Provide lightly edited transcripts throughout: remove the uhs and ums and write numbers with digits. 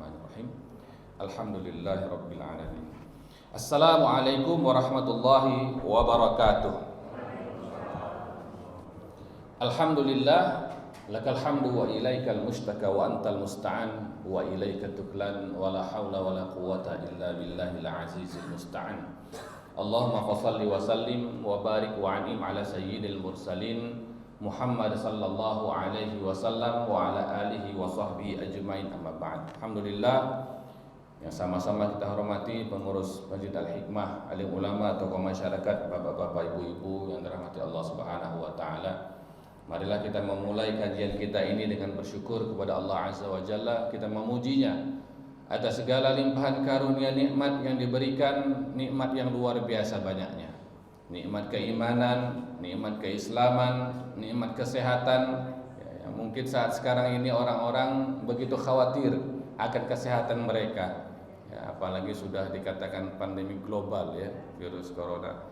Bismillahirrahmanirrahim. Alhamdulillahirabbil alamin. Assalamualaikum warahmatullahi wabarakatuh. Alhamdulillah, lakal hamdu wa ilaikal mustaka wa antal musta'an wa ilaika tuklan wa la haula wa la quwwata illa billahil azizil musta'an. Allahumma fassalli wa sallim wa barik wa an'im ala sayyidil mursalin Muhammad sallallahu alaihi wasallam wa ala alihi wa sahbihi ajmain, amma ba'd. Alhamdulillah, yang sama-sama kita hormati pengurus Masjid Al-Hikmah, alim ulama, tokoh masyarakat, bapak-bapak, ibu-ibu yang dirahmati Allah Subhanahu wa taala. Marilah kita memulai kajian kita ini dengan bersyukur kepada Allah Azza wa Jalla. Kita memujinya atas segala limpahan karunia nikmat yang diberikan, nikmat yang luar biasa banyaknya. Nikmat keimanan, nikmat keislaman, nikmat kesehatan. Ya, mungkin saat sekarang ini orang-orang begitu khawatir akan kesehatan mereka. Ya, apalagi sudah dikatakan pandemi global ya, virus corona.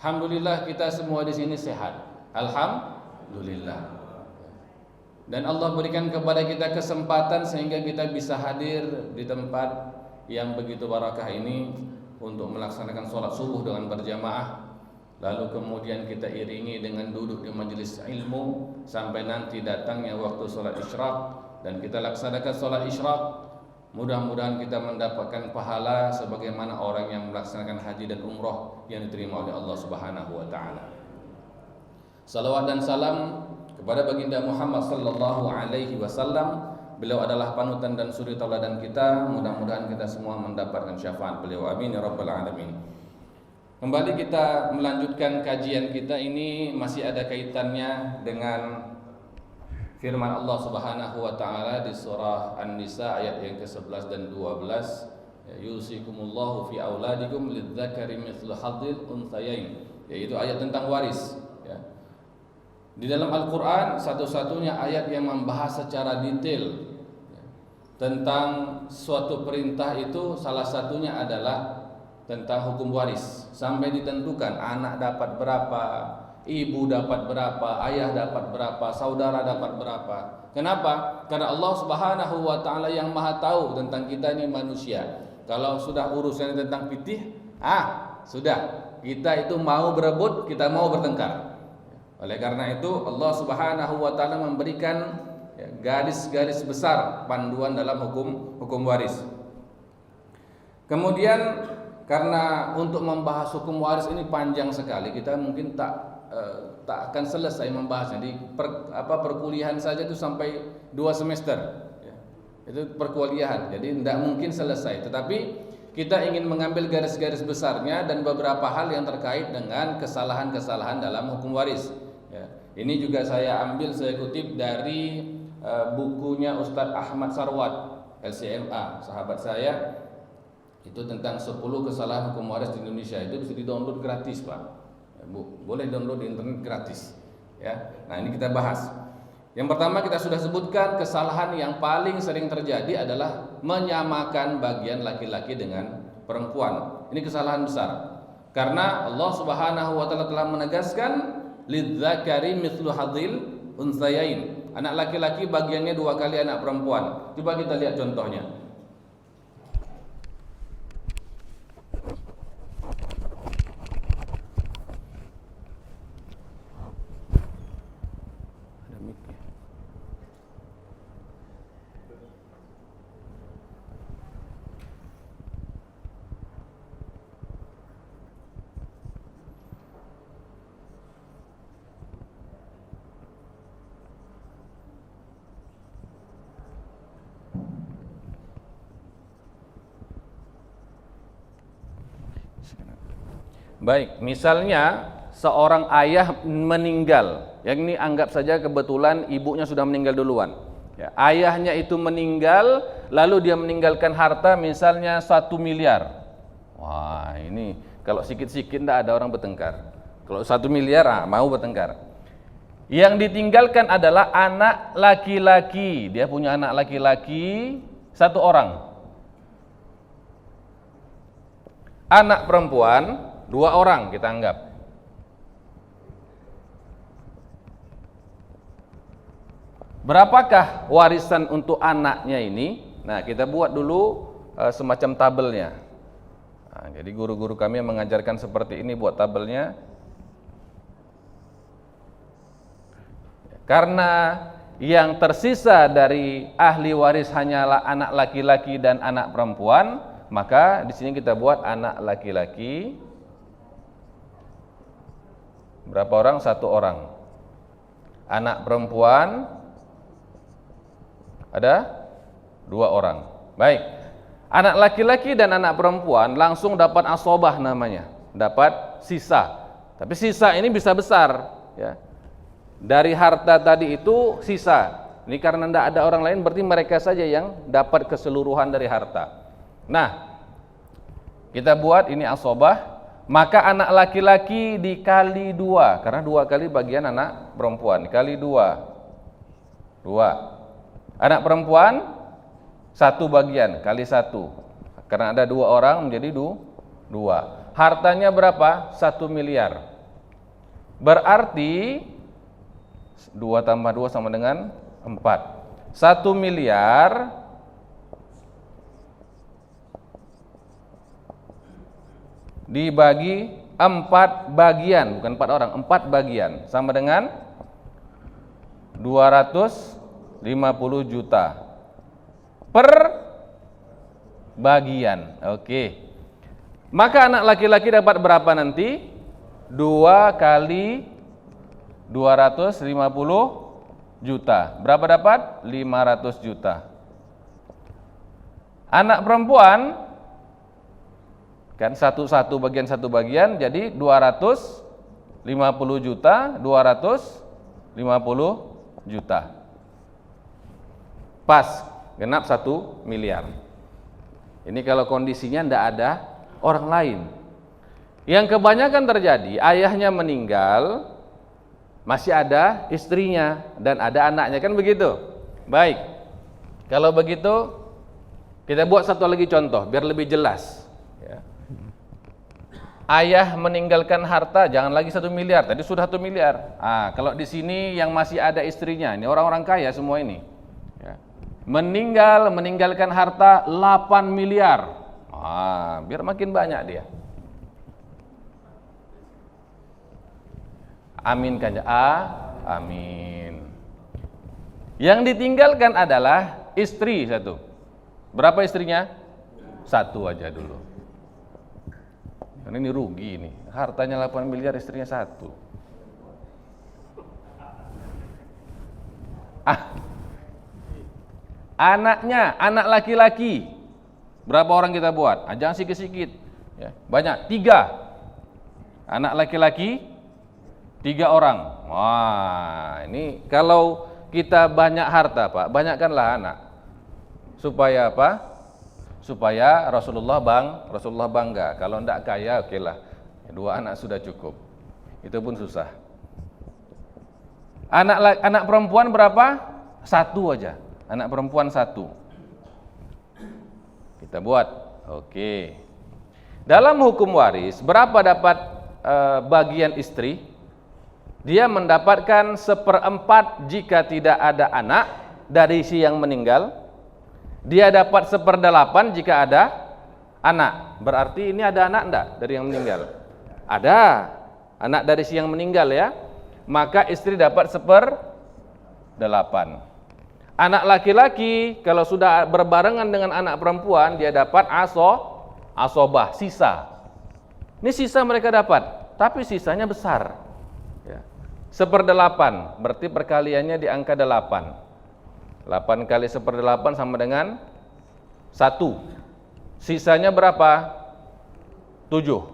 Alhamdulillah kita semua di sini sehat. Alhamdulillah. Dan Allah berikan kepada kita kesempatan sehingga kita bisa hadir di tempat yang begitu barakah ini untuk melaksanakan sholat subuh dengan berjamaah. Lalu kemudian kita iringi dengan duduk di majelis ilmu sampai nanti datangnya waktu sholat isyraq dan kita laksanakan sholat isyraq. Mudah-mudahan kita mendapatkan pahala sebagaimana orang yang melaksanakan haji dan umrah yang diterima oleh Allah Subhanahu wa taala. Salawat dan salam kepada baginda Muhammad sallallahu alaihi wasallam. Beliau adalah panutan dan suri tauladan kita. Mudah-mudahan kita semua mendapatkan syafaat beliau. Amin ya rabbal alamin. Kembali kita melanjutkan kajian kita ini, masih ada kaitannya dengan firman Allah Subhanahu wa taala di surah An-Nisa ayat yang ke-11 dan 12. Yusikumullahu fi auladikum lidzakari mithlu hadzil unthayain, yaitu ayat tentang waris ya. Di dalam Al-Qur'an satu-satunya ayat yang membahas secara detail ya, tentang suatu perintah itu, salah satunya adalah tentang hukum waris, sampai ditentukan anak dapat berapa, ibu dapat berapa, ayah dapat berapa, saudara dapat berapa. Kenapa? Karena Allah Subhanahu wa taala yang Maha tahu tentang kita ini manusia. Kalau sudah urusan tentang fikih, sudah kita itu mau berebut, kita mau bertengkar. Oleh karena itu Allah Subhanahu wa taala memberikan garis-garis besar panduan dalam hukum waris. Kemudian karena untuk membahas hukum waris ini panjang sekali, kita mungkin tak akan selesai membahasnya. Di perkuliahan saja itu sampai 2 semester ya. Itu perkuliahan, jadi tidak mungkin selesai. Tetapi kita ingin mengambil garis-garis besarnya dan beberapa hal yang terkait dengan kesalahan-kesalahan dalam hukum waris ya. Ini juga saya kutip dari bukunya Ustadz Ahmad Sarwat LCMA, sahabat saya. Itu tentang 10 kesalahan hukum waris di Indonesia. Itu bisa di-download gratis, Pak. Boleh download di internet gratis. Ya. Nah, ini kita bahas. Yang pertama kita sudah sebutkan, kesalahan yang paling sering terjadi adalah menyamakan bagian laki-laki dengan perempuan. Ini kesalahan besar. Karena Allah Subhanahu wa taala telah menegaskan lidzakari mithlu hadzil unthayain. Anak laki-laki bagiannya 2 kali anak perempuan. Coba kita lihat contohnya. Baik, misalnya seorang ayah meninggal, yang ini anggap saja kebetulan ibunya sudah meninggal duluan ya, ayahnya itu meninggal, lalu dia meninggalkan harta misalnya 1 miliar. Wah, ini kalau sikit-sikit tidak ada orang bertengkar. Kalau 1 miliar mau bertengkar. Yang ditinggalkan adalah anak laki-laki. Dia punya anak laki-laki 1 orang. Anak perempuan 2 orang kita anggap. Berapakah warisan untuk anaknya ini? Nah, kita buat dulu semacam tabelnya. Nah, jadi guru-guru kami yang mengajarkan seperti ini buat tabelnya. Karena yang tersisa dari ahli waris hanyalah anak laki-laki dan anak perempuan, maka di sini kita buat anak laki-laki. Berapa orang? 1 orang. Anak perempuan ada 2 orang. Baik. Anak laki-laki dan anak perempuan langsung dapat asobah namanya, dapat sisa. Tapi sisa ini bisa besar, ya. Dari harta tadi itu sisa. Ini karena tidak ada orang lain, berarti mereka saja yang dapat keseluruhan dari harta. Nah, kita buat ini asobah. Maka anak laki-laki dikali 2, karena 2 kali bagian anak perempuan, kali 2. Anak perempuan 1 bagian, kali 1. Karena ada 2 orang menjadi 2. Hartanya berapa? 1 miliar. Berarti 2 tambah 2 sama dengan 4. 1 miliar dibagi 4 bagian, bukan 4 orang, 4 bagian, sama dengan 250 juta per bagian. Oke. Maka anak laki-laki dapat berapa nanti? 2 kali 250 juta. Berapa dapat? 500 juta. Anak perempuan kan satu bagian jadi 250 juta, 250 juta. Pas, genap 1 miliar. Ini kalau kondisinya tidak ada orang lain. Yang kebanyakan terjadi, ayahnya meninggal, masih ada istrinya dan ada anaknya, kan begitu? Baik. Kalau begitu, kita buat satu lagi contoh biar lebih jelas. Ya. Ayah meninggalkan harta, jangan lagi 1 miliar, tadi sudah 1 miliar. Kalau di sini yang masih ada istrinya, ini orang-orang kaya semua ini. Ya. Meninggalkan harta 8 miliar. Biar makin banyak dia. Amin kan? Amin. Yang ditinggalkan adalah istri 1. Berapa istrinya? 1 aja dulu. Karena ini rugi ini. Hartanya 8 miliar, istrinya 1. Anaknya, anak laki-laki. Berapa orang kita buat? Jangan sikit-sikit. Ya, banyak. 3. Anak laki-laki 3 orang. Ini kalau kita banyak harta, Pak, banyakkanlah anak. Supaya apa? Supaya Rasulullah bangga. Kalau tidak kaya, okelah. 2 anak sudah cukup. Itu pun susah. Anak perempuan berapa? 1 aja. Anak perempuan 1. Kita buat. Oke. Dalam hukum waris, berapa dapat bagian istri? Dia mendapatkan 1/4 jika tidak ada anak dari si yang meninggal. Dia dapat 1/8 jika ada anak. Berarti ini ada anak enggak dari yang meninggal? Ada anak dari si yang meninggal, ya. Maka istri dapat 1/8. Anak laki-laki kalau sudah berbarengan dengan anak perempuan, dia dapat asobah, sisa. Ini sisa mereka dapat, tapi sisanya besar. 1/8, berarti perkaliannya di angka 8. 8 kali 1/8 sama dengan 1. Sisanya berapa? 7.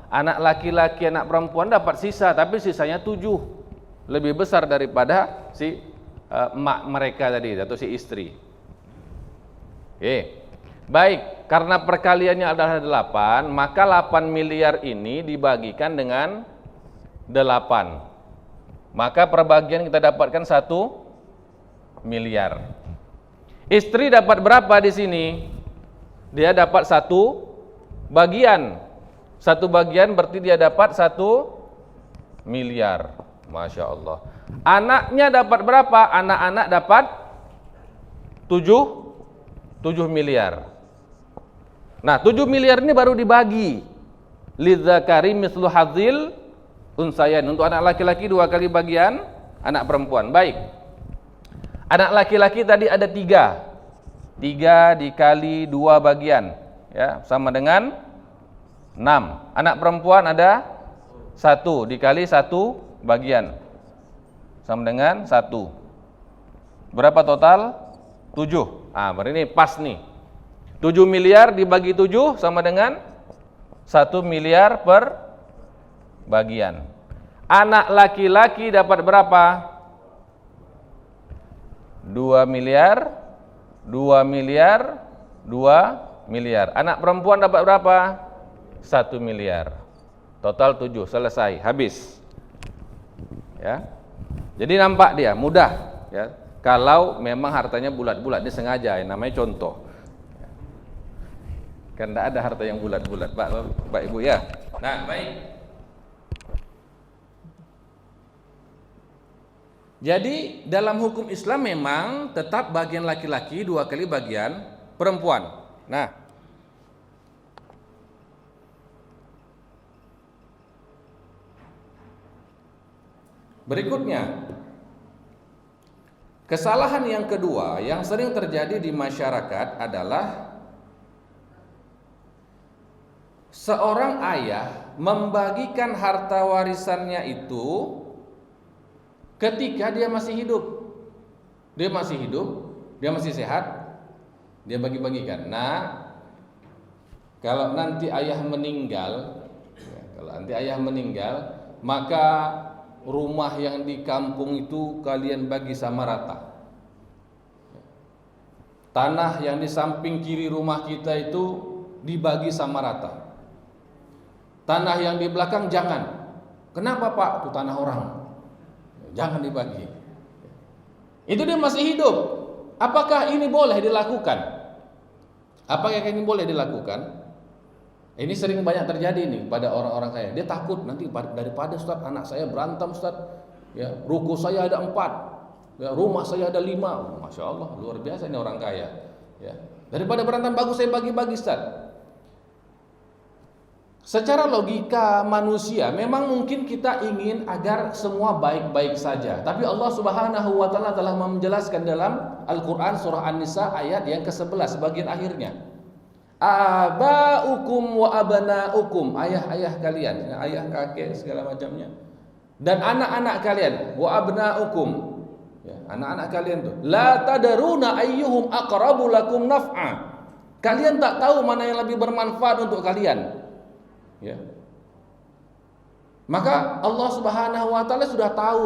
Anak laki-laki, anak perempuan dapat sisa, tapi sisanya 7. Lebih besar daripada si emak mereka tadi, atau si istri. Baik, karena perkaliannya adalah 8, maka 8 miliar ini dibagikan dengan 8. Maka perbagian kita dapatkan 1 miliar. Istri dapat berapa di sini? Dia dapat 1 bagian. 1 bagian berarti dia dapat 1 miliar. Masya Allah. Anaknya dapat berapa? Anak-anak dapat 7 7 miliar. Nah, 7 miliar ini baru dibagi. Lidzakari mislu hadzil unsayain. Untuk anak laki-laki 2 kali bagian anak perempuan. Baik. Anak laki-laki tadi ada 3. 3 dikali 2 bagian, ya, sama dengan 6. Anak perempuan ada 1 dikali 1 bagian, sama dengan 1. Berapa total? 7. Berarti ini pas nih. 7 miliar dibagi 7 sama dengan 1 miliar per bagian. Anak laki-laki dapat berapa? 2 miliar, 2 miliar, 2 miliar. Anak perempuan dapat berapa? 1 miliar. Total 7, selesai, habis. Ya. Jadi nampak dia mudah, ya. Kalau memang hartanya bulat-bulat, ini sengaja, namanya contoh. Kan tidak ada harta yang bulat-bulat, Pak Ibu ya. Nah, baik. Jadi dalam hukum Islam memang tetap bagian laki-laki 2 kali bagian perempuan. Nah, berikutnya, kesalahan yang kedua yang sering terjadi di masyarakat adalah seorang ayah membagikan harta warisannya itu ketika dia masih hidup. Dia masih hidup, dia masih sehat, dia bagi-bagikan. Nah, kalau nanti ayah meninggal, maka rumah yang di kampung itu kalian bagi sama rata. Tanah yang di samping kiri rumah kita itu dibagi sama rata. Tanah yang di belakang jangan. Kenapa Pak? Itu tanah orang. Jangan dibagi. Itu dia masih hidup. Apakah ini boleh dilakukan? Apakah ini boleh dilakukan? Ini sering banyak terjadi nih pada orang-orang kaya. Dia takut nanti daripada Ustaz anak saya berantem Ustaz, ya, ruko saya ada 4, ya, rumah saya ada 5. Masya Allah, luar biasa ini orang kaya. Ya. Daripada berantem bagus saya bagi-bagi Ustaz. Secara logika manusia memang mungkin kita ingin agar semua baik-baik saja. Tapi Allah Subhanahu wa taala telah menjelaskan dalam Al-Qur'an surah An-Nisa ayat yang ke-11 bagian akhirnya. Aba'ukum wa abana'ukum, ayah-ayah kalian, ayah kakek segala macamnya, dan anak-anak kalian, wa abna'ukum, ya, anak-anak kalian tuh, la tadaruna ayyuhum aqrabu lakum naf'a. Kalian tak tahu mana yang lebih bermanfaat untuk kalian. Ya. Maka Allah Subhanahu wa taala sudah tahu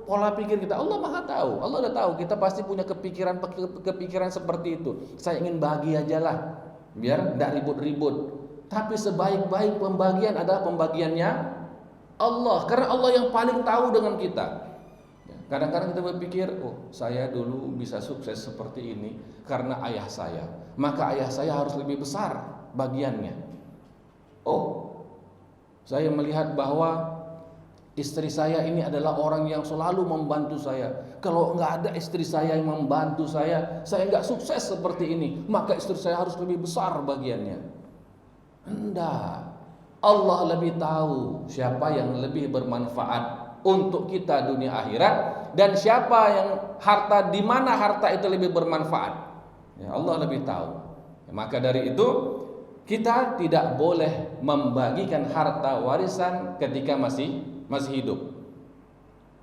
pola pikir kita. Allah Maha tahu. Allah sudah tahu kita pasti punya kepikiran seperti itu. Saya ingin bagi ajalah biar tidak ribut-ribut. Tapi sebaik-baik pembagian adalah pembagiannya Allah, karena Allah yang paling tahu dengan kita. Kadang-kadang kita berpikir, oh saya dulu bisa sukses seperti ini karena ayah saya, maka ayah saya harus lebih besar bagiannya. Oh, saya melihat bahwa istri saya ini adalah orang yang selalu membantu saya. Kalau nggak ada istri saya yang membantu saya nggak sukses seperti ini. Maka istri saya harus lebih besar bagiannya. Enggak. Allah lebih tahu siapa yang lebih bermanfaat untuk kita dunia akhirat dan siapa yang di mana harta itu lebih bermanfaat. Ya, Allah lebih tahu. Maka dari itu kita tidak boleh membagikan harta warisan ketika masih hidup.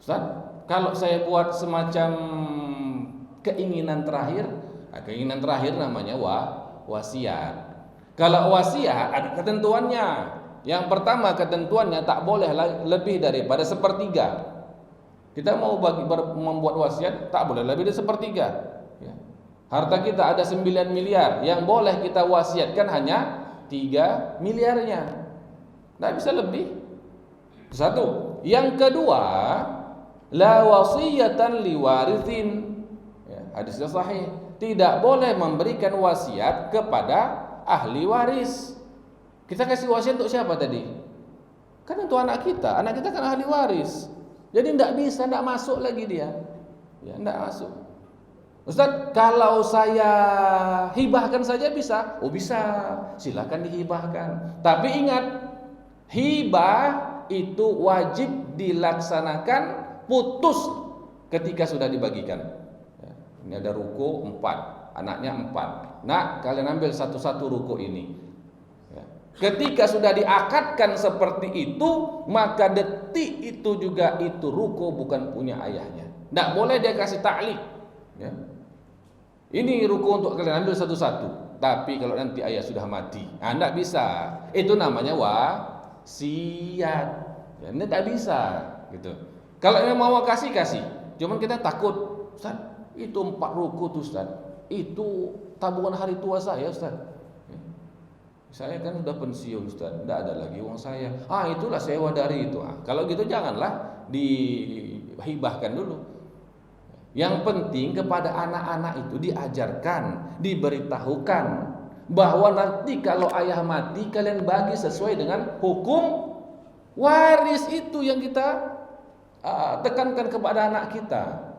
Ustaz, kalau saya buat semacam keinginan terakhir namanya wasiat. Kalau wasiat ada ketentuannya. Yang pertama ketentuannya tak boleh lebih daripada 1/3. Kita mau membuat wasiat tak boleh lebih dari 1/3. Harta kita ada 9 miliar, yang boleh kita wasiatkan hanya 3 miliarnya. Tidak bisa lebih. Satu. Yang kedua, la wasiyatan liwarithin. Ya, hadisnya sahih. Tidak boleh memberikan wasiat kepada ahli waris. Kita kasih wasiat untuk siapa tadi? Kan untuk anak kita. Anak kita kan ahli waris. Jadi tidak bisa, tidak masuk lagi dia. Ya, tidak masuk. Ustaz, kalau saya hibahkan saja bisa? Oh bisa, silakan dihibahkan. Tapi ingat, hibah itu wajib dilaksanakan putus ketika sudah dibagikan. Ini ada ruko 4, anaknya 4. Nak, kalian ambil satu-satu ruko ini. Ketika sudah diakadkan seperti itu, maka detik itu juga itu ruko bukan punya ayahnya. Tidak boleh dia kasih ta'liq. Ya. Ini ruko untuk kalian ambil satu-satu. Tapi kalau nanti ayah sudah mati, tidak bisa. Itu namanya wasiat. Ya, ini tidak bisa. Gitu. Kalau yang mau kasih. Cuman kita takut, Ustaz, itu 4 ruko tuh Ustaz. Itu tabungan hari tua saya Ustaz. Saya kan sudah pensiun Ustaz, tidak ada lagi uang saya. Itulah sewa dari itu. Kalau gitu janganlah dihibahkan dulu. Yang penting kepada anak-anak itu diajarkan, diberitahukan bahwa nanti kalau ayah mati kalian bagi sesuai dengan hukum waris. Itu yang kita tekankan kepada anak kita.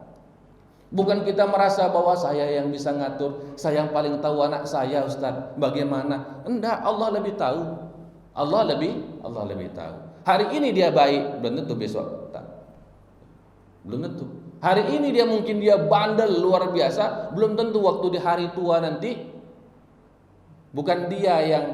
Bukan kita merasa bahwa saya yang bisa ngatur, saya yang paling tahu anak saya Ustaz bagaimana. Enggak, Allah lebih tahu. Allah lebih tahu. Hari ini dia baik, belum tentu besok tak. Belum tentu. Hari ini mungkin dia bandel luar biasa, belum tentu waktu di hari tua nanti bukan dia yang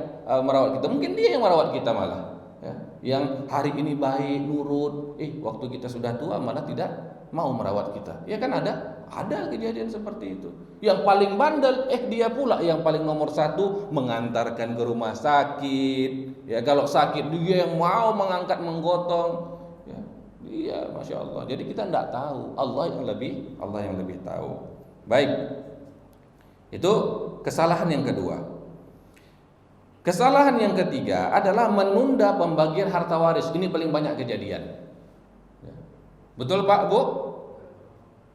merawat kita, mungkin dia yang merawat kita malah. Ya. Yang hari ini baik, nurut, waktu kita sudah tua malah tidak mau merawat kita. Ya kan ada kejadian seperti itu. Yang paling bandel, dia pula yang paling nomor 1 mengantarkan ke rumah sakit. Ya kalau sakit dia yang mau mengangkat menggotong. Ya, iya, masya Allah. Jadi kita tidak tahu. Allah yang lebih tahu. Baik. Itu kesalahan yang kedua. Kesalahan yang ketiga adalah menunda pembagian harta waris. Ini paling banyak kejadian. Ya. Betul Pak, Bu?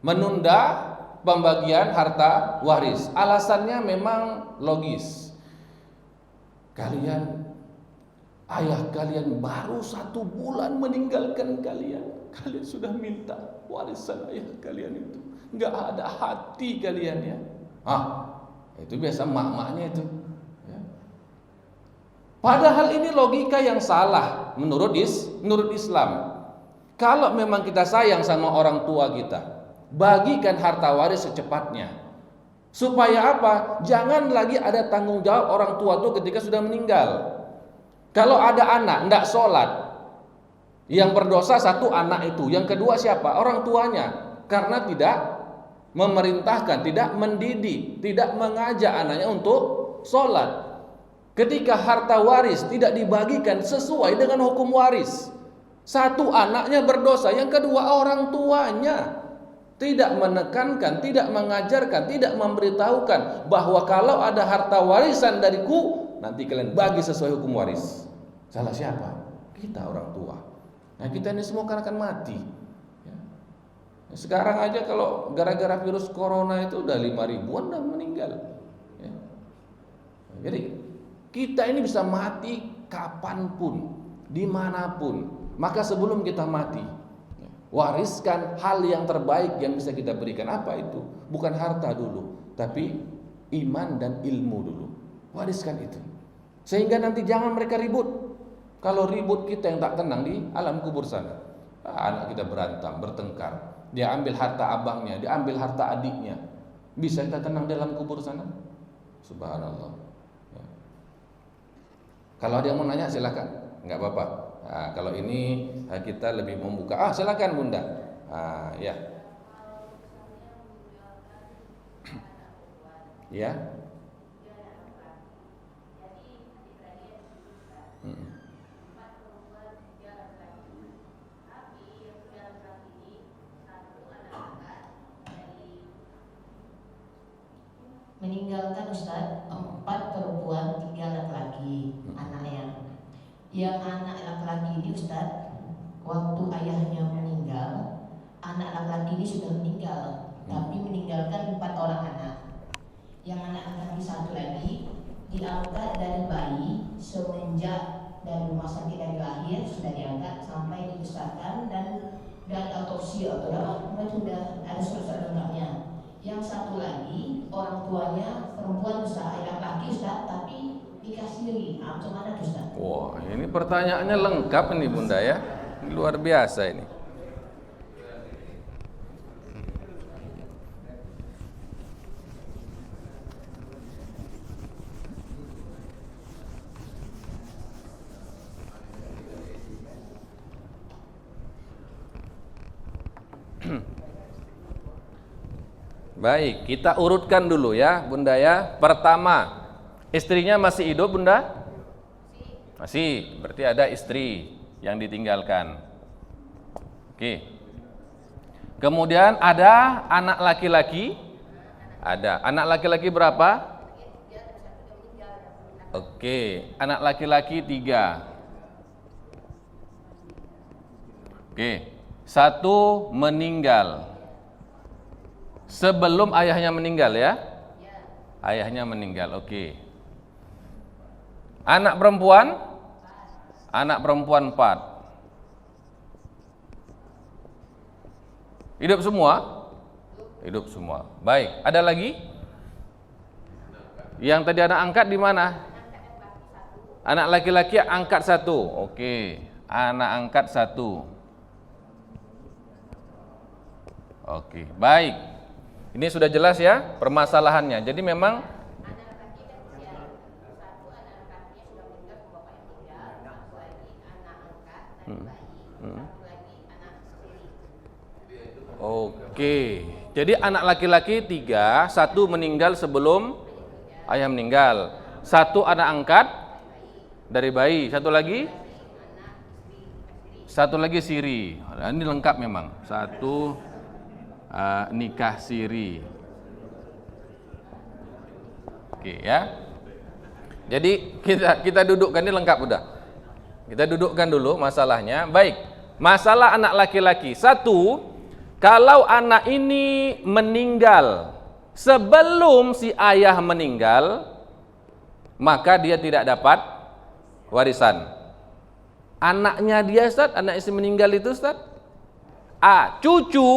Menunda pembagian harta waris. Alasannya memang logis. Ayah kalian baru 1 bulan meninggalkan kalian. Kalian sudah minta warisan ayah kalian itu. Enggak ada hati kalian ya. Itu biasa mak-maknya itu. Ya. Padahal ini logika yang salah menurut Islam. Kalau memang kita sayang sama orang tua kita, bagikan harta waris secepatnya. Supaya apa? Jangan lagi ada tanggung jawab orang tua itu ketika sudah meninggal. Kalau ada anak tidak sholat, yang berdosa 1 anak itu, yang kedua siapa? Orang tuanya. Karena tidak memerintahkan, tidak mendidik, tidak mengajak anaknya untuk sholat. Ketika harta waris tidak dibagikan sesuai dengan hukum waris, 1 anaknya berdosa, yang kedua orang tuanya. Tidak menekankan, tidak mengajarkan, tidak memberitahukan bahwa kalau ada harta warisan dariku, nanti kalian bagi sesuai hukum waris. Salah siapa? Kita orang tua. Nah kita ini semua kan akan mati. Sekarang aja kalau gara-gara virus corona itu udah 5.000-an udah meninggal. Jadi kita ini bisa mati kapanpun, dimanapun. Maka sebelum kita mati, wariskan hal yang terbaik yang bisa kita berikan. Apa itu? Bukan harta dulu, tapi iman dan ilmu dulu. Wariskan itu. Sehingga nanti jangan mereka ribut. Kalau ribut kita yang tak tenang di alam kubur sana. Anak kita berantem, bertengkar. Dia ambil harta abangnya, dia ambil harta adiknya. Bisa kita tenang di alam kubur sana? Subhanallah. Ya. Kalau ada yang mau nanya silakan, enggak apa-apa. Kalau ini kita lebih membuka. Silakan Bunda. Ya. Ya. Meninggalkan Ustaz 4 perempuan 3 laki-laki anaknya. Yang anak laki-laki ini Ustaz, waktu ayahnya meninggal, anak laki-laki ini sudah meninggal, tapi meninggalkan 4 orang anak. Yang anak laki-laki 1 lagi diangkat dari bayi semenjak dari rumah sakit dari lahir sudah diangkat sampai dibesarkan dan otopsi atau sudah ada surat lengkapnya. Yang satu lagi orang tuanya perempuan Ustaz, laki Ustaz, tapi dikasih macam mana tuh Ustaz? Wah, ini pertanyaannya lengkap ini Bunda ya. Luar biasa ini. Baik, kita urutkan dulu ya Bunda ya. Pertama, istrinya masih hidup Bunda? Masih, berarti ada istri yang ditinggalkan. Oke. Kemudian ada anak laki-laki? Ada. Anak laki-laki berapa? Oke, anak laki-laki 3. Oke, 1 meninggal. Sebelum ayahnya meninggal ya? Ayahnya meninggal, oke. Anak perempuan? Anak perempuan 4. Hidup semua? Hidup semua. Baik, ada lagi? Yang tadi anak angkat di mana? Anak laki-laki angkat 1. Oke, anak angkat 1. Oke, baik. Ini sudah jelas ya permasalahannya. Jadi memang Oke. Jadi anak laki-laki 3, 1 meninggal sebelum ayah meninggal. 1 anak angkat dari bayi, 1 lagi? 1 lagi siri. Nah, ini lengkap memang. 1 nikah siri. Oke ya. Jadi kita dudukkan, ini lengkap udah. Kita dudukkan dulu masalahnya. Baik. Masalah anak laki-laki. 1, kalau anak ini meninggal sebelum si ayah meninggal, maka dia tidak dapat warisan. Anaknya dia Ustaz, anak istri meninggal itu Ustaz, cucu,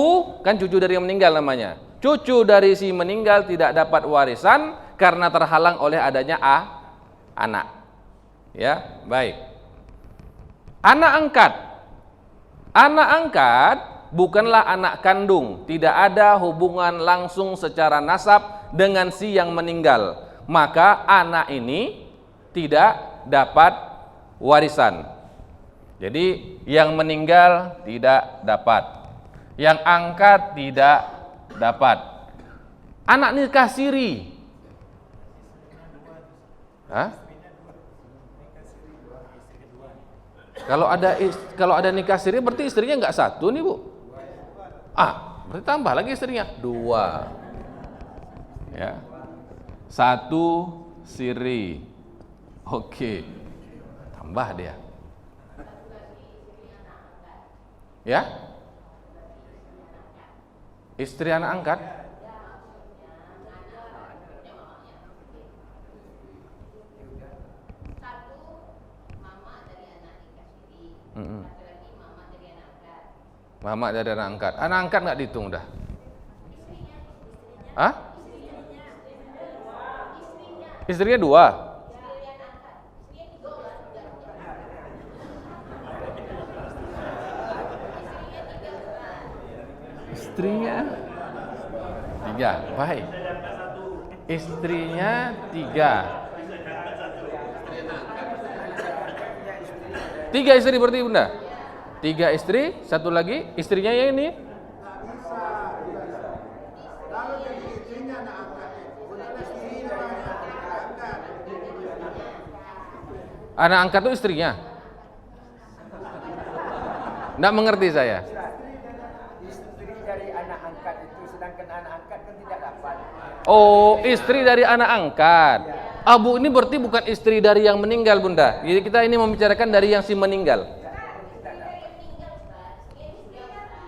kan cucu dari yang meninggal namanya. Cucu dari si meninggal tidak dapat warisan karena terhalang oleh adanya anak. Ya, baik. Anak angkat. Anak angkat bukanlah anak kandung, tidak ada hubungan langsung secara nasab dengan si yang meninggal. Maka anak ini tidak dapat warisan. Jadi yang meninggal tidak dapat, yang angkat tidak dapat. Anak nikah siri. Hah? Kalau ada nikah siri berarti istrinya enggak 1 nih Bu. Berarti tambah lagi istrinya 2. Ya. 1 siri. Oke. Tambah dia. Ya? Istri anak angkat? Mama dari anak angkat. Anak angkat nggak dihitung dah. Hah? Istrinya 2. Istrinya 3, baik. Istrinya 3. 3 istri berarti Bunda. 3 istri, 1 lagi istrinya yang ini. Anak angkat itu istrinya. Nggak mengerti saya. Istri dari anak angkat itu, sedangkan anak angkat kan tidak dapat. Oh, istri dari anak angkat. Bu, ini berarti bukan istri dari yang meninggal Bunda. Jadi kita ini membicarakan dari yang si meninggal.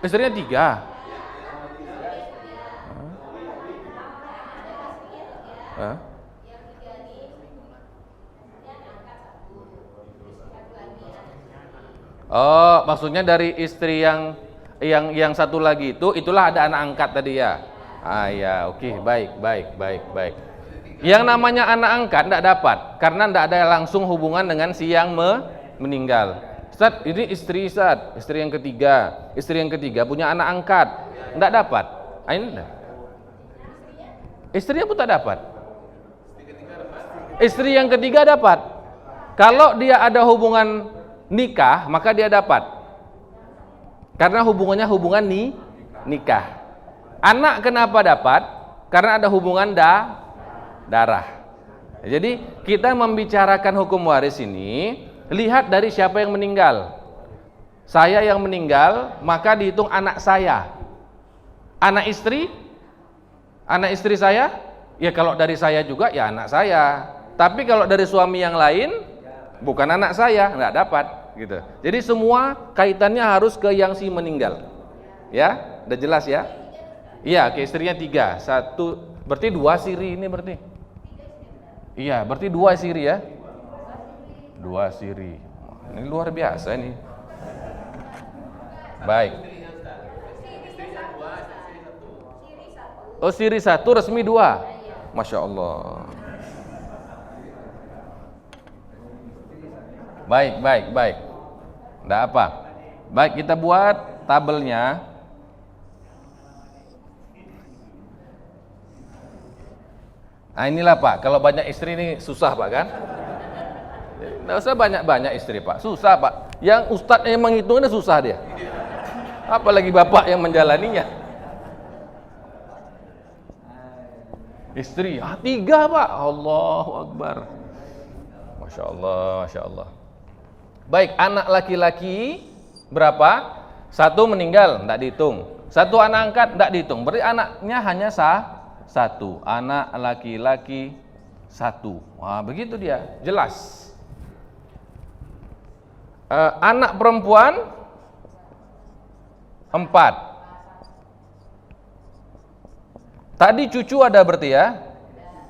Istrinya 3. Hah? Oh, maksudnya dari istri yang 1 lagi itu, itulah ada anak angkat tadi ya. Ya, oke, baik. Yang namanya anak angkat tidak dapat karena tidak ada langsung hubungan dengan si yang meninggal. Ustaz, ini istri Ustaz, istri yang ketiga punya anak angkat, tidak dapat. Ini enggak. Istrinya pun tak dapat. Istri yang ketiga dapat. Kalau dia ada hubungan nikah, maka dia dapat. Karena hubungannya hubungan nikah. Anak kenapa dapat? Karena ada hubungan darah. Jadi kita membicarakan hukum waris ini lihat dari siapa yang meninggal. Saya yang meninggal, maka dihitung anak saya. Anak istri saya, ya kalau dari saya juga ya anak saya. Tapi kalau dari suami yang lain, bukan anak saya, nggak dapat gitu. Jadi semua kaitannya harus ke yang si meninggal. Ya, udah jelas ya? Iya, ke istrinya 3, 1, berarti 2 siri ini berarti. Iya, berarti 2 siri ya. 2 siri. Ini luar biasa ini. Baik. Oh, siri 1 resmi 2. Masya Allah. Baik. Nggak apa. Baik, kita buat tabelnya. Nah inilah Pak, kalau banyak istri ini susah Pak kan? Nggak usah banyak-banyak istri Pak, susah Pak. Yang ustadz yang menghitungnya susah dia. Apalagi bapak yang menjalaninya. Istri, 3 Pak, Allahu Akbar. Masya Allah. Baik, anak laki-laki berapa? 1 meninggal, tidak dihitung. 1 anak angkat, tidak dihitung. Berarti anaknya hanya 1. Anak laki-laki 1. Wah, begitu dia, jelas. Anak perempuan 4. Tadi cucu ada berarti ya?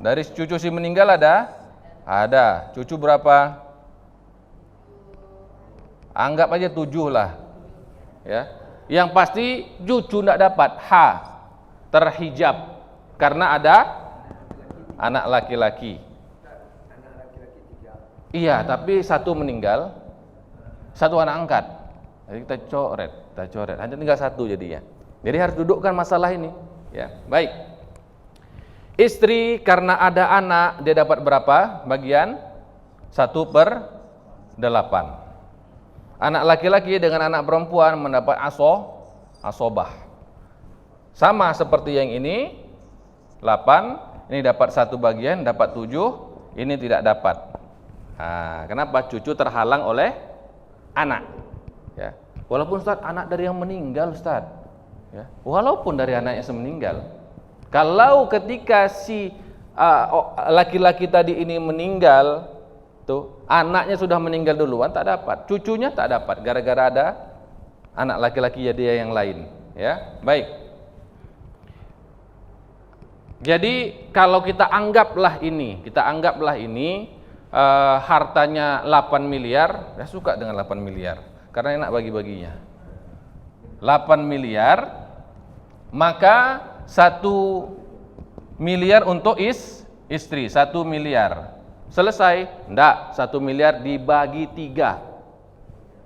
Dari cucu si meninggal ada? Ada. Cucu berapa? Anggap aja 7 lah. Ya. Yang pasti cucu tidak dapat. Terhijab. Karena ada anak laki-laki. Iya, tapi 1 meninggal, 1 anak angkat. Jadi kita coret. Hanya tinggal 1 jadinya. Jadi harus dudukkan masalah ini. Ya, baik. Istri karena ada anak dia dapat berapa bagian? 1/8. Anak laki-laki dengan anak perempuan mendapat asobah. Sama seperti yang ini, 8, ini dapat 1 bagian, dapat 7, ini tidak dapat. Nah, kenapa? Cucu terhalang oleh anak. Ya. Walaupun Ustaz, anak dari yang meninggal Ustaz. Ya. Walaupun dari anak yang meninggal. Kalau ketika si laki-laki tadi ini meninggal, tuh anaknya sudah meninggal duluan, tak dapat. Cucunya tak dapat, gara-gara ada anak laki-laki dia yang lain. Ya, baik. Jadi kalau kita anggaplah ini hartanya 8 miliar, saya suka dengan 8 miliar karena enak bagi-baginya. 8 miliar, maka 1 miliar untuk istri, 1 miliar. Selesai? Enggak, 1 miliar dibagi 3.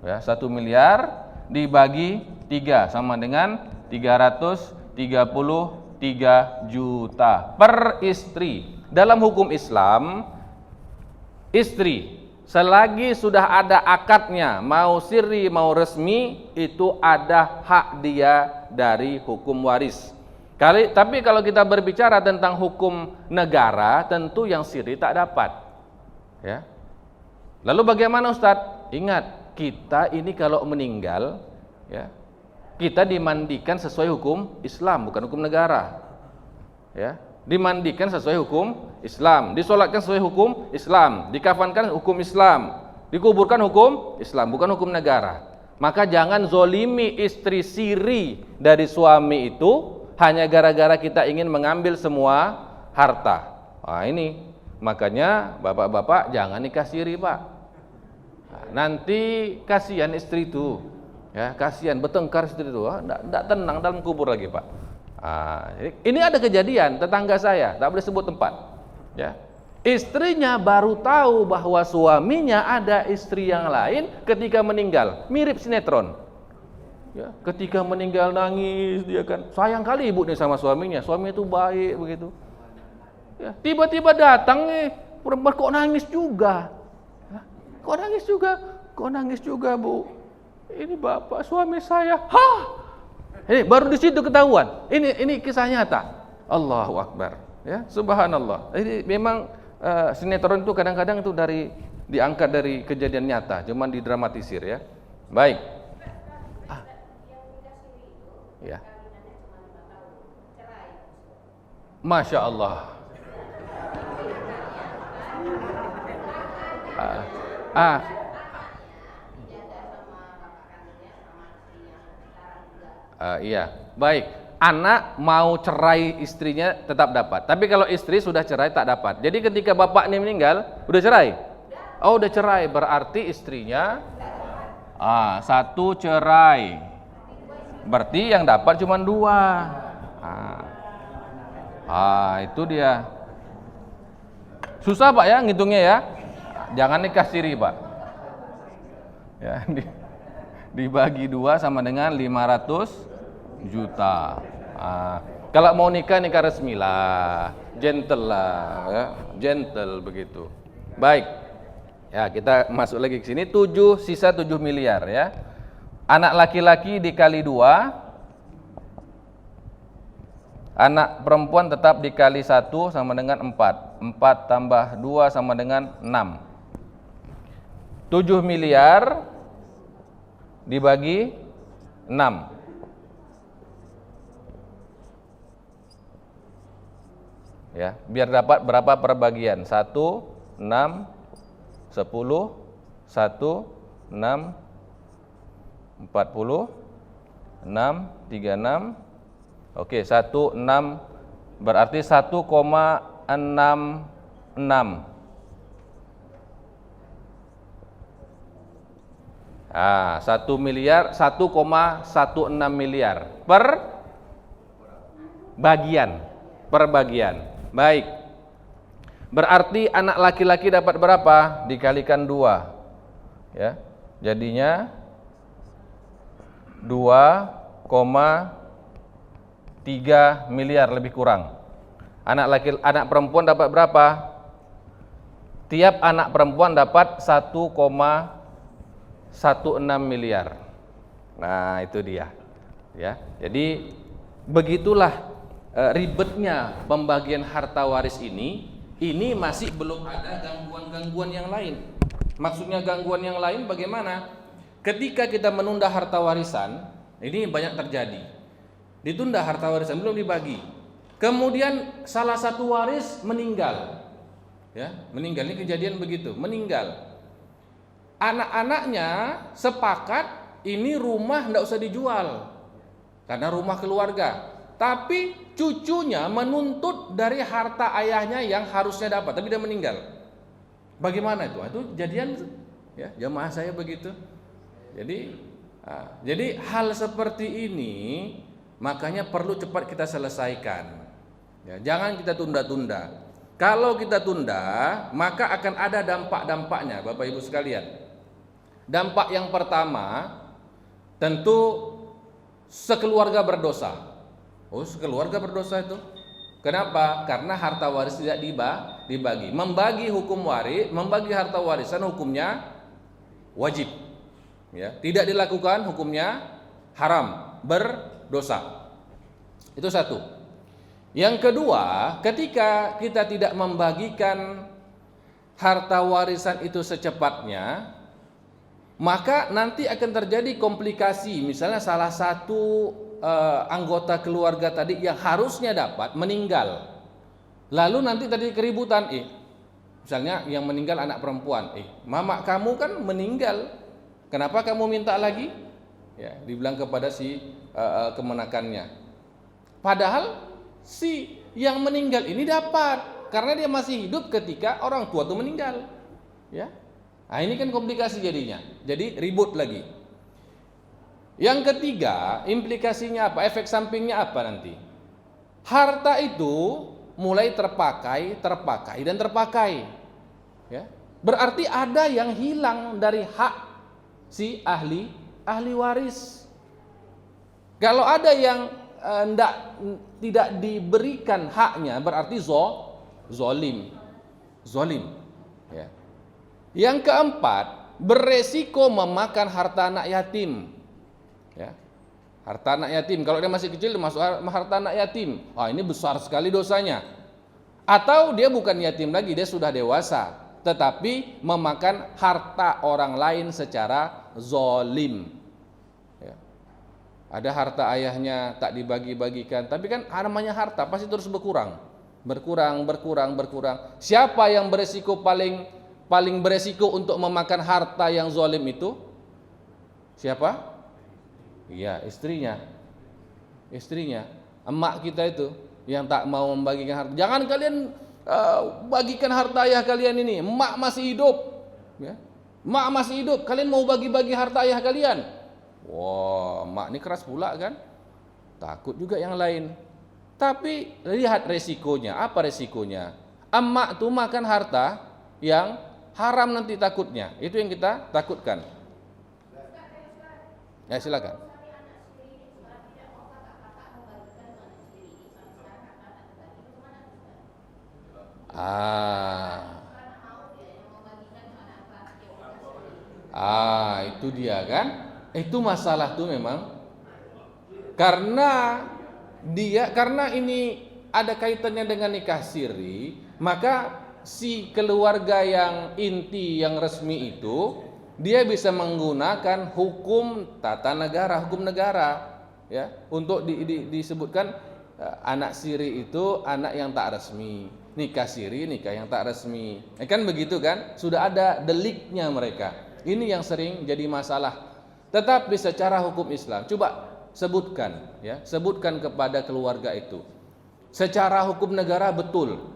Ya, 1 miliar dibagi 3 sama dengan 333 juta per istri. Dalam hukum Islam, istri selagi sudah ada akadnya, mau sirri mau resmi, itu ada hak dia dari hukum waris. Tapi kalau kita berbicara tentang hukum negara, tentu yang sirri tak dapat. Ya. Lalu bagaimana Ustadz? Ingat, kita ini kalau meninggal, ya, kita dimandikan sesuai hukum Islam, bukan hukum negara. Ya, dimandikan sesuai hukum Islam, disolatkan sesuai hukum Islam, dikafankan hukum Islam, dikuburkan hukum Islam, bukan hukum negara. Maka jangan zolimi istri siri dari suami itu hanya gara-gara kita ingin mengambil semua harta. Nah, ini makanya bapak-bapak jangan nikah siri Pak. Nah, nanti kasihan istri itu, ya kasihan bertengkar istri itu, tidak tenang dalam kubur lagi Pak. Ini ada kejadian tetangga saya, tak boleh sebut tempat. Ya, istrinya baru tahu bahwa suaminya ada istri yang lain ketika meninggal, mirip sinetron. Ya, ketika meninggal nangis dia kan, sayang kali ibu nih sama suaminya, suami itu baik begitu. Ya, tiba-tiba datang nih, perempuan kok nangis juga. Kok nangis juga bu? Ini bapak suami saya. Ini baru di situ ketahuan. Ini kisah nyata. Allahu Akbar. Ya, subhanallah. Ini memang sinetron itu kadang-kadang itu diangkat dari kejadian nyata, cuman didramatisir ya. Baik. Ya. Masya Allah. Iya, baik. Anak mau cerai istrinya tetap dapat. Tapi kalau istri sudah cerai tak dapat. Jadi ketika bapak ini meninggal, udah cerai? Oh, udah cerai. Berarti istrinya satu cerai. Berarti yang dapat cuma 2. Itu dia. Susah Pak ya ngitungnya ya. Jangan nikah siri Pak. Ya, dibagi 2 sama dengan 500 juta. Kalau mau nikah resmi lah, gentle lah, ya, gentle begitu. Baik, ya kita masuk lagi ke sini. 7 sisa 7 miliar ya. Anak laki-laki dikali 2, anak perempuan tetap dikali 1 sama dengan 4. 4 tambah 2 sama dengan 6. 7 miliar dibagi 6. Ya, biar dapat berapa perbagian? 1, 6, 10, 1, 6, 40, 6, 36. Oke, 1, 6 berarti 1,66. 1 miliar, 1,16 miliar per bagian. Baik. Berarti anak laki-laki dapat berapa? Dikalikan 2. Ya. Jadinya 2,3 miliar lebih kurang. Anak perempuan dapat berapa? Tiap anak perempuan dapat 1,16 miliar. Nah, itu dia. Ya. Jadi begitulah ribetnya pembagian harta waris ini masih belum ada gangguan-gangguan yang lain. Maksudnya gangguan yang lain bagaimana? Ketika kita menunda harta warisan, ini banyak terjadi. Ditunda harta warisan belum dibagi. Kemudian salah satu waris meninggal. Ya, meninggal ini kejadian begitu, meninggal. Anak-anaknya sepakat ini rumah enggak usah dijual. Karena rumah keluarga. Tapi cucunya menuntut dari harta ayahnya yang harusnya dapat, tapi dia meninggal. Bagaimana itu? Itu jadian ya, jamaah saya begitu. Jadi hal seperti ini makanya perlu cepat kita selesaikan. Ya, jangan kita tunda-tunda. Kalau kita tunda, maka akan ada dampak-dampaknya, Bapak Ibu sekalian. Dampak yang pertama, tentu sekeluarga berdosa. Oh, sekeluarga berdosa itu. Kenapa? Karena harta waris tidak dibagi. Membagi harta warisan hukumnya wajib. Ya, tidak dilakukan hukumnya haram, berdosa. Itu satu. Yang kedua, ketika kita tidak membagikan harta warisan itu secepatnya, maka nanti akan terjadi komplikasi. Misalnya salah satu anggota keluarga tadi yang harusnya dapat meninggal, lalu nanti tadi keributan, misalnya yang meninggal anak perempuan, mama kamu kan meninggal, kenapa kamu minta lagi? Ya, dibilang kepada si kemenakannya. Padahal si yang meninggal ini dapat karena dia masih hidup ketika orang tua itu meninggal. Ya, nah ini kan komplikasi jadinya, jadi ribut lagi. Yang ketiga, implikasinya apa? Efek sampingnya apa nanti? Harta itu mulai terpakai dan terpakai. Ya. Berarti ada yang hilang dari hak si ahli waris. Kalau ada yang tidak diberikan haknya, berarti zolim. Ya. Yang keempat, beresiko memakan harta anak yatim. Ya. Harta anak yatim, kalau dia masih kecil masuk harta anak yatim. Ini besar sekali dosanya. Atau dia bukan yatim lagi, dia sudah dewasa, tetapi memakan harta orang lain secara zolim. Ya. Ada harta ayahnya tak dibagi-bagikan, tapi kan namanya harta pasti terus berkurang. Siapa yang beresiko paling beresiko untuk memakan harta yang zolim itu? Siapa? Iya, istrinya, emak kita itu yang tak mau membagikan harta. Jangan kalian bagikan harta ayah kalian ini. Emak masih hidup, ya. Emak masih hidup. Kalian mau bagi-bagi harta ayah kalian? Wah, emak ini keras pula kan? Takut juga yang lain. Tapi lihat resikonya. Apa resikonya? Emak tuh makan harta yang haram nanti takutnya. Itu yang kita takutkan. Ya silakan. Itu dia kan? Itu masalah tuh memang karena ini ada kaitannya dengan nikah siri, maka si keluarga yang inti yang resmi itu dia bisa menggunakan hukum tata negara, hukum negara, ya, untuk disebutkan anak siri itu anak yang tak resmi, nikah siri nikah yang tak resmi, kan begitu kan? Sudah ada deliknya mereka. Ini yang sering jadi masalah. Tetapi secara hukum Islam, coba sebutkan kepada keluarga itu. Secara hukum negara betul,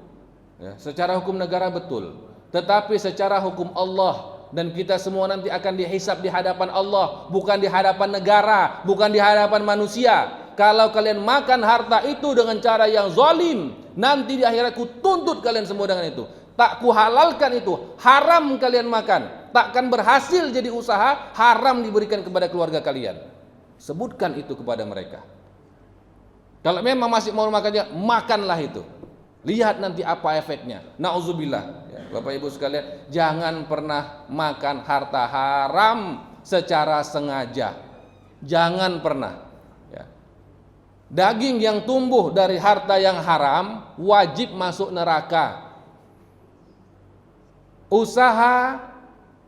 ya, secara hukum negara betul. Tetapi secara hukum Allah, dan kita semua nanti akan dihisab di hadapan Allah, bukan di hadapan negara, bukan di hadapan manusia. Kalau kalian makan harta itu dengan cara yang zalim, nanti di akhirat ku tuntut kalian semua dengan itu. Tak ku halalkan itu, haram kalian makan. Takkan berhasil jadi usaha, haram diberikan kepada keluarga kalian. Sebutkan itu kepada mereka. Kalau memang masih mau makannya, makanlah itu. Lihat nanti apa efeknya. Nauzubillah. Ya, Bapak Ibu sekalian, jangan pernah makan harta haram secara sengaja. Jangan pernah. Ya. Daging yang tumbuh dari harta yang haram wajib masuk neraka. Usaha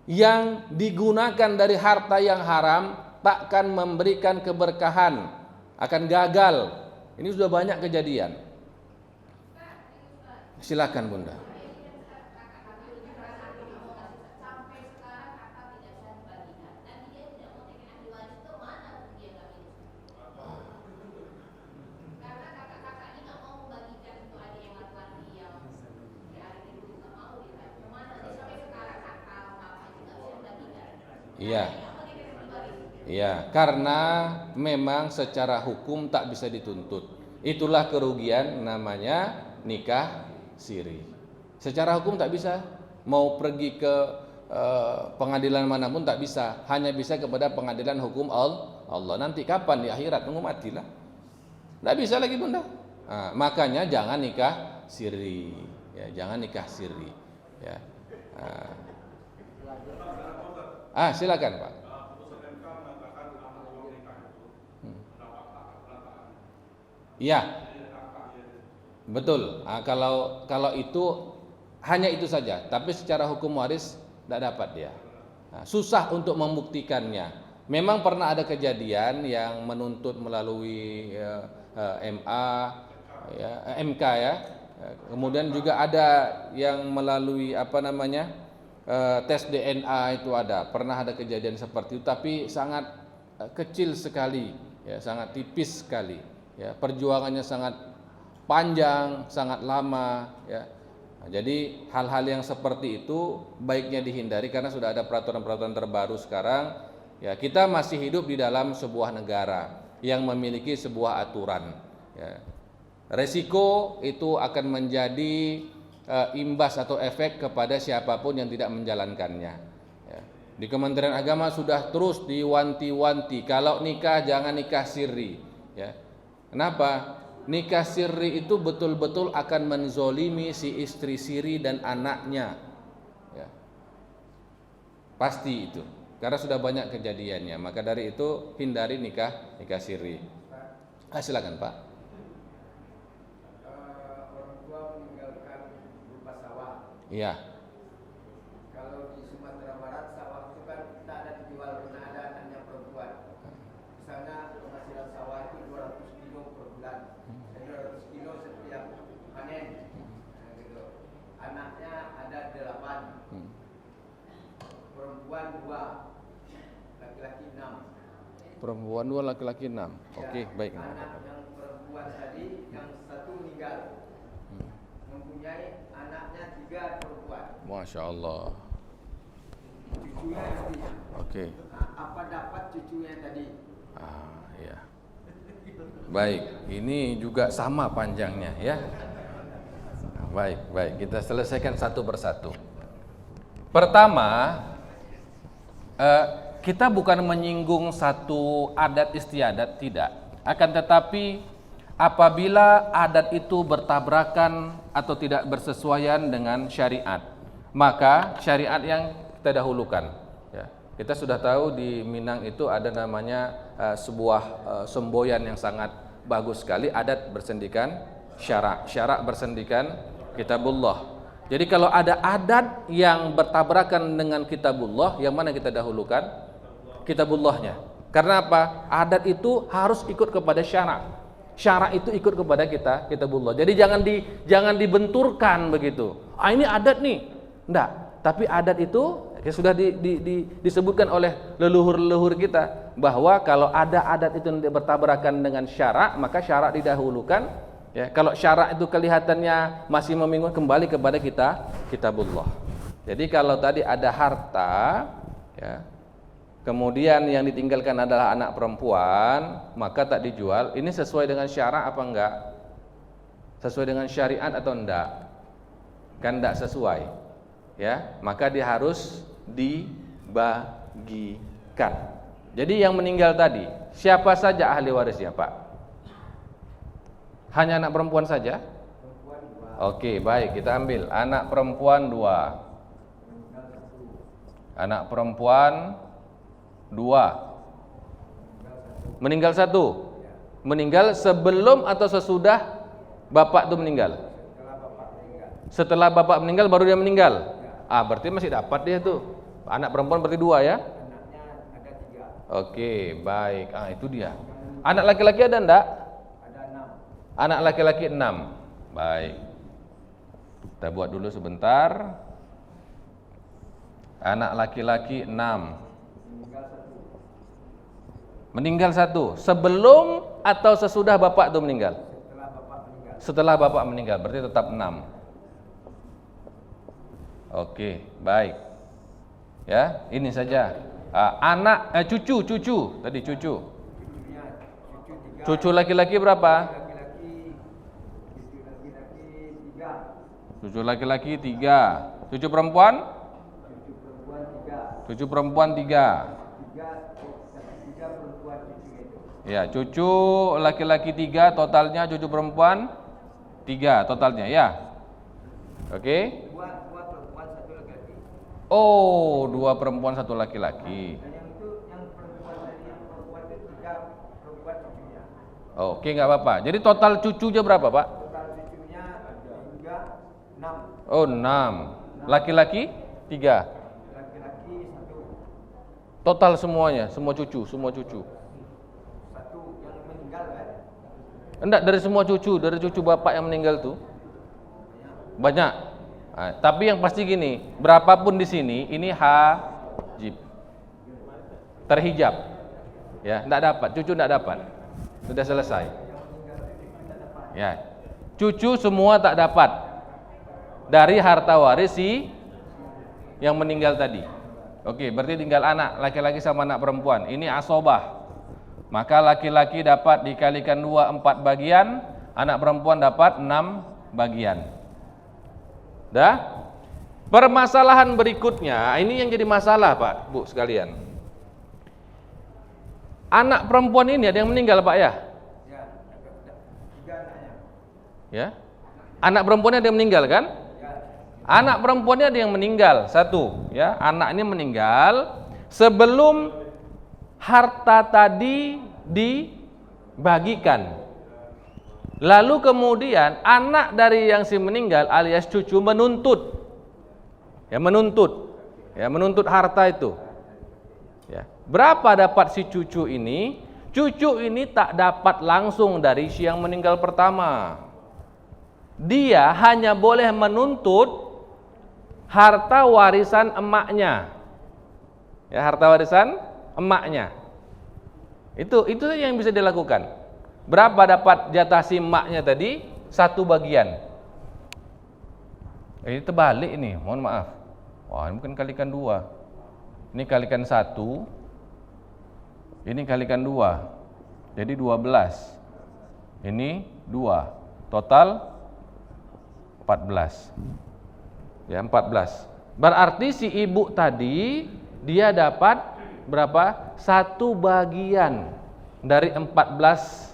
yang digunakan dari harta yang haram takkan memberikan keberkahan, akan gagal. Ini sudah banyak kejadian. Silakan Bunda. Iya, karena memang secara hukum tak bisa dituntut. Itulah kerugian namanya nikah siri. Secara hukum tak bisa. Mau pergi ke pengadilan manapun tak bisa. Hanya bisa kepada pengadilan hukum Allah. Nanti kapan di akhirat tunggu matilah. Tak bisa lagi Bunda. Makanya jangan nikah siri. Ya, jangan nikah siri. Ya. Silakan Pak. Iya, betul. Kalau itu hanya itu saja, tapi secara hukum waris tidak dapat dia. Susah untuk membuktikannya. Memang pernah ada kejadian yang menuntut melalui MK ya. Kemudian juga ada yang melalui tes DNA itu ada. Pernah ada kejadian seperti itu, tapi sangat kecil sekali, ya, sangat tipis sekali. Ya, perjuangannya sangat panjang, sangat lama, ya. Jadi hal-hal yang seperti itu baiknya dihindari karena sudah ada peraturan-peraturan terbaru sekarang. Ya, kita masih hidup di dalam sebuah negara yang memiliki sebuah aturan. Ya. Resiko itu akan menjadi imbas atau efek kepada siapapun yang tidak menjalankannya. Ya. Di Kementerian Agama sudah terus diwanti-wanti, kalau nikah jangan nikah sirri. Ya. Kenapa? Nikah sirri itu betul-betul akan menzolimi si istri siri dan anaknya. Ya. Pasti itu, karena sudah banyak kejadiannya. Maka dari itu hindari nikah sirri. Silakan Pak. Orang tua meninggalkan berupa sawah. Iya. Kalau di Sumatera Barat sawah itu kan tak ada dijual karena ada anaknya perempuan. Misalnya penghasilan sawah itu 200 kilo per bulan, dan 200 kilo setiap panen. Nah, gitu. Anaknya ada 8, perempuan 2, laki-laki 6. Perempuan 2, laki-laki 6. Oke, baik. Anak yang perempuan tadi yang satu meninggal, mempunyai anaknya 3 perempuan. Masya Allah. Cucunya nanti. Oke. Nah, apa dapat cucunya tadi? Ya. Baik, ini juga sama panjangnya ya. Baik, kita selesaikan satu persatu. Pertama, kita bukan menyinggung satu adat istiadat, tidak. Akan tetapi apabila adat itu bertabrakan atau tidak bersesuaian dengan syariat, maka syariat yang kita dahulukan. Ya. Kita sudah tahu di Minang itu ada namanya sebuah semboyan yang sangat bagus sekali, adat bersendikan syarak bersendikan kitabullah. Jadi kalau ada adat yang bertabrakan dengan kitabullah, yang mana kita dahulukan? Kitabullahnya. Karena apa? Adat itu harus ikut kepada syarak. Syarak itu ikut kepada kitabullah. Jadi jangan dibenturkan begitu. Ini adat nih. Enggak. Tapi adat itu sudah disebutkan oleh leluhur-leluhur kita bahwa kalau ada adat itu bertabrakan dengan syarak, maka syarak didahulukan. Ya, kalau syarak itu kelihatannya masih membingungkan, kembali kepada kitabullah. Jadi kalau tadi ada harta, ya, kemudian yang ditinggalkan adalah anak perempuan, maka tak dijual. Ini sesuai dengan syarak apa enggak? Sesuai dengan syariat atau enggak? Kan enggak sesuai. Ya, maka dia harus dibagikan. Jadi yang meninggal tadi, siapa saja ahli warisnya, Pak? Hanya anak perempuan saja? Oke, baik, kita ambil anak perempuan 2. Anak perempuan 2. Meninggal 1. Meninggal sebelum atau sesudah bapak itu meninggal? Setelah bapak meninggal baru dia meninggal. Berarti masih dapat dia tuh. Anak perempuan berarti 2 ya? Anaknya ada 3. Oke, baik. Itu dia. Anak laki-laki ada enggak? Ada 6. Anak laki-laki 6. Baik. Kita buat dulu sebentar. Anak laki-laki 6. Meninggal 1. Sebelum atau sesudah bapak itu meninggal? Setelah bapak meninggal. Setelah bapak meninggal, berarti tetap 6. Oke, baik. Ya, ini saja. Cucu tadi cucu. Cucu laki-laki berapa? Cucu laki-laki 3. Cucu perempuan? Cucu perempuan 3. Ya, cucu laki-laki 3 totalnya, cucu perempuan 3 totalnya ya. Oke? 2 perempuan 1 laki-laki. Oh, 2 perempuan 1 laki-laki. Dan yang itu yang perempuan tadi, yang perempuan itu 3 perempuan cucunya. Oke, enggak apa-apa. Jadi total cucunya berapa, Pak? Total cucunya 3, 6. Oh, 6. Laki-laki 3. Laki-laki 1. Total semuanya, semua cucu. 1 yang meninggal kan? Enggak, dari semua cucu, dari cucu bapak yang meninggal tuh banyak. Tapi yang pasti gini, berapapun di sini ini hajib, terhijab. Ya, enggak dapat, cucu enggak dapat. Sudah selesai. Ya. Cucu semua tak dapat dari harta waris si yang meninggal tadi. Oke, berarti tinggal anak laki-laki sama anak perempuan. Ini asobah. Maka laki-laki dapat dikalikan 2, 4 bagian, Anak perempuan dapat 6 bagian. Dah? Permasalahan berikutnya, ini yang jadi masalah Pak, Bu sekalian. Anak perempuan ini ada yang meninggal Pak ya? Ya, 3 anaknya. Ya. Anak perempuannya ada yang meninggal kan? Ya. Anak perempuannya ada yang meninggal, 1, ya. Anak ini meninggal sebelum harta tadi dibagikan. Lalu kemudian anak dari yang si meninggal alias cucu menuntut harta itu. Ya. Berapa dapat si cucu ini? Cucu ini tak dapat langsung dari si yang meninggal pertama. Dia hanya boleh menuntut harta warisan emaknya. Ya, harta warisan emaknya. Itu saja yang bisa dilakukan. Berapa dapat jatah si emaknya tadi? 1 bagian. Ini terbalik ini, mohon maaf. Wah, ini bukan kalikan 2. Ini kalikan 1. Ini kalikan 2. Jadi 12. Ini 2. Total 14. Ya, 14. Berarti si ibu tadi dia dapat berapa? 1 bagian dari 14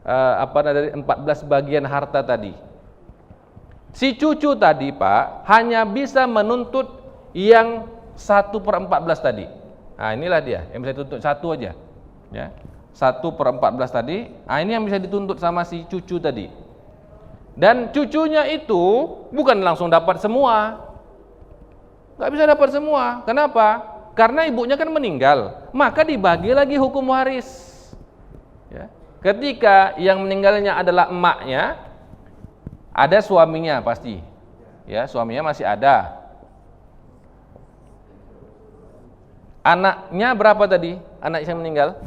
dari 14 bagian harta tadi. Si cucu tadi Pak hanya bisa menuntut yang 1/14 tadi. Nah, inilah dia yang bisa dituntut 1 aja. Ya. 1/14 tadi. Nah, ini yang bisa dituntut sama si cucu tadi. Dan cucunya itu bukan langsung dapat semua. Nggak bisa dapat semua. Kenapa? Karena ibunya kan meninggal. Maka dibagi lagi hukum waris. Ya. Ketika yang meninggalnya adalah emaknya, ada suaminya pasti. Ya, suaminya masih ada. Anaknya berapa tadi? Anak yang meninggal?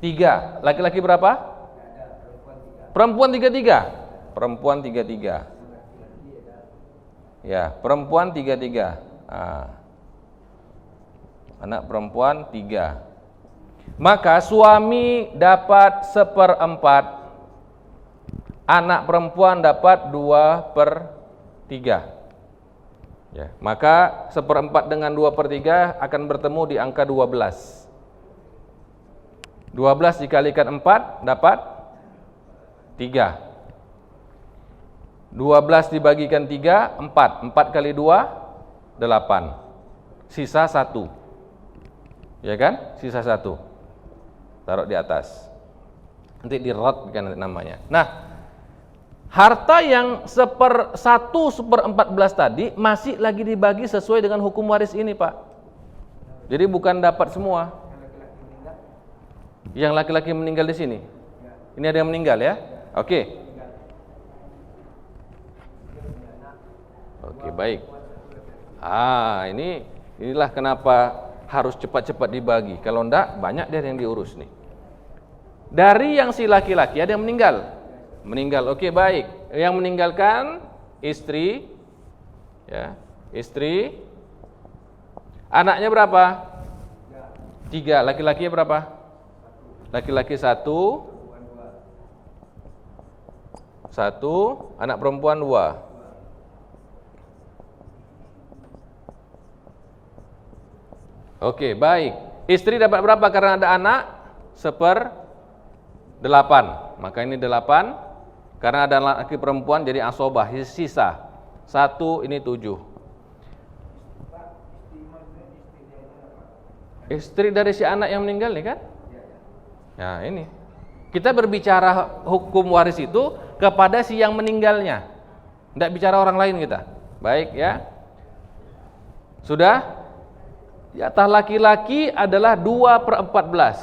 3. Laki-laki berapa? Perempuan 33. Perempuan 33. Ya, perempuan 33. Anak perempuan 3. Maka suami dapat 1/4, anak perempuan dapat 2/3. Ya, maka 1/4 dengan 2/3 akan bertemu di angka 12. 12 dikalikan 4 dapat 3. 12 dibagikan 3, 4. 4 kali 2, 8. Sisa 1. Ya kan? Sisa 1. Taruh di atas. Nanti dirotkan namanya. Nah, harta yang 1/14 tadi masih lagi dibagi sesuai dengan hukum waris ini, Pak. Jadi bukan dapat semua. Yang laki-laki meninggal di sini. Ini ada yang meninggal ya? Oke. Oke, baik. Inilah kenapa harus cepat-cepat dibagi. Kalau enggak, banyak dia yang diurus nih. Dari yang si laki-laki ada yang meninggal. Oke, baik. Yang meninggalkan istri, ya, istri. Anaknya berapa? 3. Laki-lakinya berapa? Laki-laki 1. 1. Anak perempuan 2. Oke, baik. Istri dapat berapa karena ada anak? 1/8. Maka ini 8. Karena ada laki perempuan jadi asobah, sisa 1, ini 7. Istri dari si anak yang meninggal nih kan? Nah, ini. Kita berbicara hukum waris itu kepada si yang meninggalnya. Tidak bicara orang lain kita. Baik ya. Sudah? Jatah laki-laki adalah 2/14.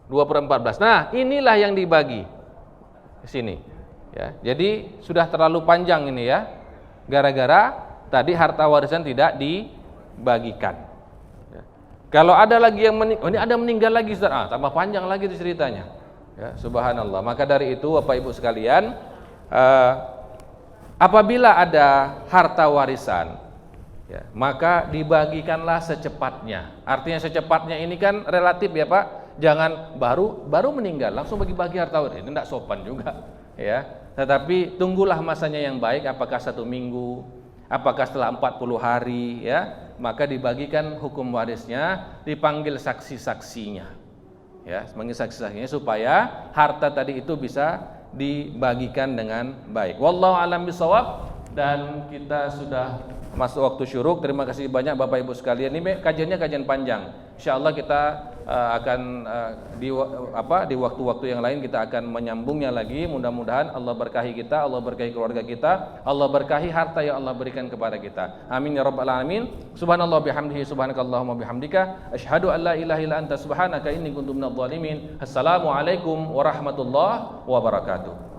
2/14. Nah, inilah yang dibagi di sini. Ya, jadi sudah terlalu panjang ini ya. Gara-gara tadi harta warisan tidak dibagikan. Ya. Kalau ada lagi yang ini ada meninggal lagi, Ustaz. Tambah panjang lagi itu ceritanya. Ya, subhanallah. Maka dari itu Bapak Ibu sekalian, apabila ada harta warisan, ya, maka dibagikanlah secepatnya. Artinya secepatnya ini kan relatif ya Pak. Jangan baru meninggal langsung bagi-bagi harta warisan. Ini tidak sopan juga. ya. Tetapi tunggulah masanya yang baik, apakah 1 minggu, apakah setelah 40 hari, ya. Maka dibagikan hukum warisnya, dipanggil saksi-saksinya, ya, sebagai saksi-saksinya supaya harta tadi itu bisa dibagikan dengan baik. Wallahu a'lam bishawab. Dan kita sudah masuk waktu syuruk. Terima kasih banyak Bapak Ibu sekalian. Ini kajiannya kajian panjang. Insyaallah kita akan di waktu-waktu yang lain kita akan menyambungnya lagi. Mudah-mudahan Allah berkahi kita, Allah berkahi keluarga kita, Allah berkahi harta yang Allah berikan kepada kita. Amin ya rabbal alamin. Subhanallah bihamdihi, subhanakallahumma bihamdika, asyhadu an la ilaha illa anta subhanaka inni kuntu minadh dhalimin. Assalamualaikum warahmatullahi wabarakatuh.